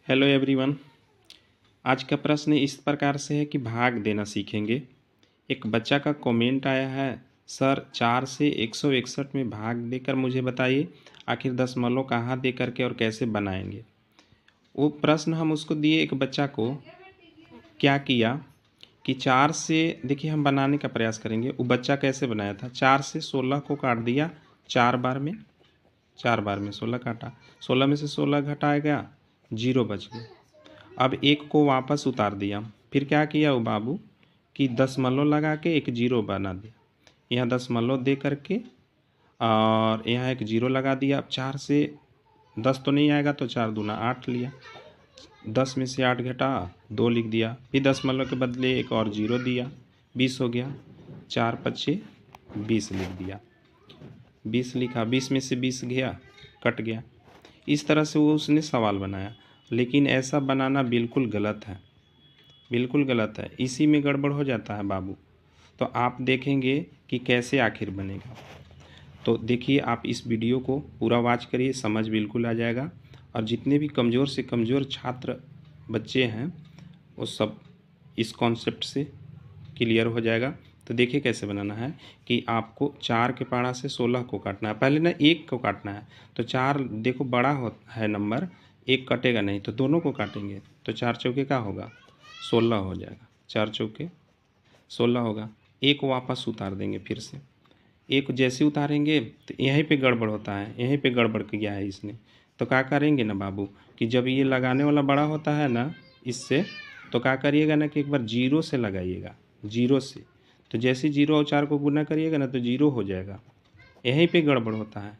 Hello everyone. आज का प्रश्न इस प्रकार से है कि भाग देना सीखेंगे। एक बच्चा का कमेंट आया है, सर 4 से 161 में भाग देकर मुझे बताइए आखिर दशमलव कहाँ दे करके और कैसे बनाएंगे। वो प्रश्न हम उसको दिए, एक बच्चा को क्या किया कि 4 से देखिए हम बनाने का प्रयास करेंगे। वो बच्चा कैसे बनाया था, 4 से 16 को काट दिया 4 बार में, 4 बार में 16 काटा, 16 में से 16 घटाया गया, 0 बच गया। अब एक को वापस उतार दिया, फिर क्या किया वो बाबू कि दशमलव लगा के एक जीरो बना दिया, यहाँ दशमलव दे करके और यहाँ एक जीरो लगा दिया। अब 4 से 10 तो नहीं आएगा तो 4 दूना 8 लिया, 10 में से 8 घटा 2 लिख दिया, फिर दशमलव के बदले एक और जीरो दिया, 20 हो गया, 4 पच्चे 20 लिख दिया, 20 लिखा, 20 में से 20 गया कट गया। इस तरह से वो उसने सवाल बनाया, लेकिन ऐसा बनाना बिल्कुल गलत है, बिल्कुल गलत है। इसी में गड़बड़ हो जाता है बाबू। तो आप देखेंगे कि कैसे आखिर बनेगा। तो देखिए, आप इस वीडियो को पूरा वॉच करिए, समझ बिल्कुल आ जाएगा। और जितने भी कमज़ोर से कमज़ोर छात्र बच्चे हैं वो सब इस कॉन्सेप्ट से क्लियर हो जाएगा। तो देखिए कैसे बनाना है कि आपको 4 के पारा से 16 को काटना है। पहले ना 1 को काटना है, तो 4 देखो बड़ा होता है नंबर, 1 कटेगा नहीं तो दोनों को काटेंगे, तो 4 चौके क्या होगा 16 हो जाएगा, 4 चौके 16 होगा। एक वापस उतार देंगे, फिर से एक जैसे उतारेंगे तो यहीं पे गड़बड़ होता है, यहीं पे गड़बड़ किया है इसने। तो क्या करेंगे ना बाबू कि जब ये लगाने वाला बड़ा होता है ना इससे, तो क्या करिएगा ना कि एक बार जीरो से लगाइएगा, जीरो से। तो जैसे जीरो और 4 को गुना करिएगा ना तो जीरो हो जाएगा, यहीं पे गड़बड़ होता है,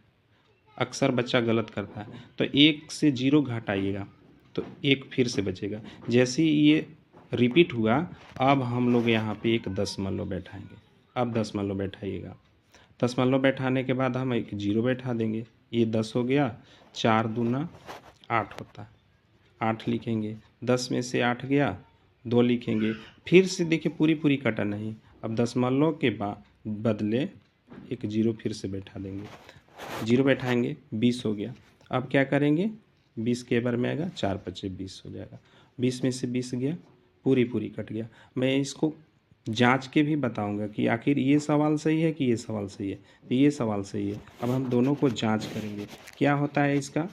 अक्सर बच्चा गलत करता है। तो 1 से 0 घटाइएगा तो 1 फिर से बचेगा। जैसे ही ये रिपीट हुआ, अब हम लोग यहाँ पे एक दशमलव बैठाएंगे। अब दशमलव बैठाइएगा, दशमलव बैठाने के बाद हम एक जीरो बैठा देंगे, ये 10 हो गया, 4 दूना 8 होता है, 8 लिखेंगे, 10 में से 8 गया 2 लिखेंगे, फिर से देखिए पूरी पूरी कटा नहीं। अब दशमलव के बाद बदले एक जीरो फिर से बैठा देंगे, जीरो बैठाएंगे, 20 हो गया। अब क्या करेंगे, 20 के बार में आएगा, 4 पच्चे 20 हो जाएगा, 20 में से 20 गया, पूरी पूरी कट गया। मैं इसको जांच के भी बताऊंगा कि आखिर ये सवाल सही है कि ये सवाल सही है। तो ये सवाल सही है। अब हम दोनों को जांच करेंगे। क्या होता है इसका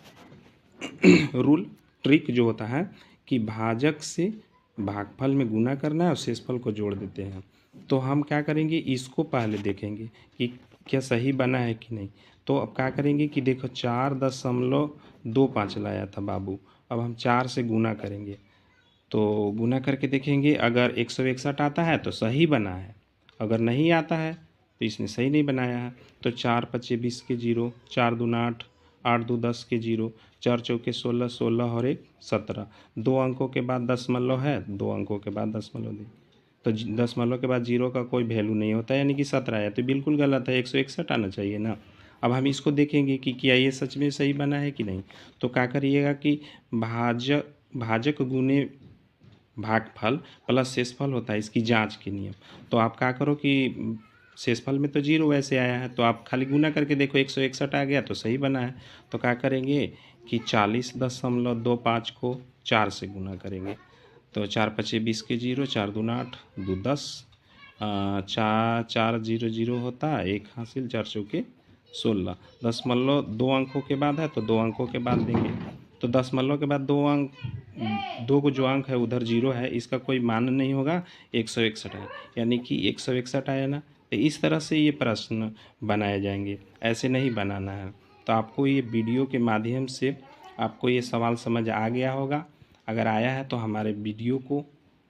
रूल, ट्रिक जो होता है कि भाजक से भागफल में गुना करना है और शेषफल को जोड़ देते हैं। तो हम क्या करेंगे, इसको पहले देखेंगे कि क्या सही बना है कि नहीं। तो अब क्या करेंगे कि देखो 4.25 लाया था बाबू, अब हम 4 से गुना करेंगे, तो गुना करके देखेंगे अगर 161 आता है तो सही बना है, अगर नहीं आता है तो इसने सही नहीं बनाया है। तो 4 पच्चे 20 के जीरो, 4 दूना 8, 8 दो 10 के जीरो, 4 चौके 16, 16 और 1 17, 2 अंकों के बाद दशमलव है, 2 अंकों के बाद दशमलव दे, तो दशमलव के बाद जीरो का कोई वैल्यू नहीं होता, यानी कि 17 आया, तो बिल्कुल गलत है, 161 आना चाहिए ना। अब हम इसको देखेंगे कि क्या ये सच में सही बना है कि नहीं। तो क्या करिएगा कि भाजक गुने भागफल प्लस शेषफल होता है, इसकी जांच के नियम। तो आप क्या करो कि शेषफल में तो जीरो वैसे आया है, तो आप खाली गुना करके देखो, 161 आ गया तो सही बना है। तो क्या करेंगे कि 40.25 को 4 से गुना करेंगे, तो 4 पच्चे 20 के जीरो, 4 दूना 8, 2 10, 4 0 0 होता है, 1 हासिल, 4 चौके 16, दशमलव 2 अंकों के बाद है तो 2 अंकों के बाद देंगे। तो दशमलव के बाद 2 अंक, 2 को जो अंक है उधर जीरो है, इसका कोई मान नहीं होगा, 161 है, यानी कि 161 आया ना। तो इस तरह से ये प्रश्न बनाए जाएंगे, ऐसे नहीं बनाना है। तो आपको ये वीडियो के माध्यम से आपको ये सवाल समझ आ गया होगा। अगर आया है तो हमारे वीडियो को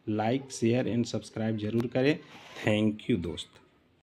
लाइक शेयर एंड सब्सक्राइब ज़रूर करें। थैंक यू दोस्त।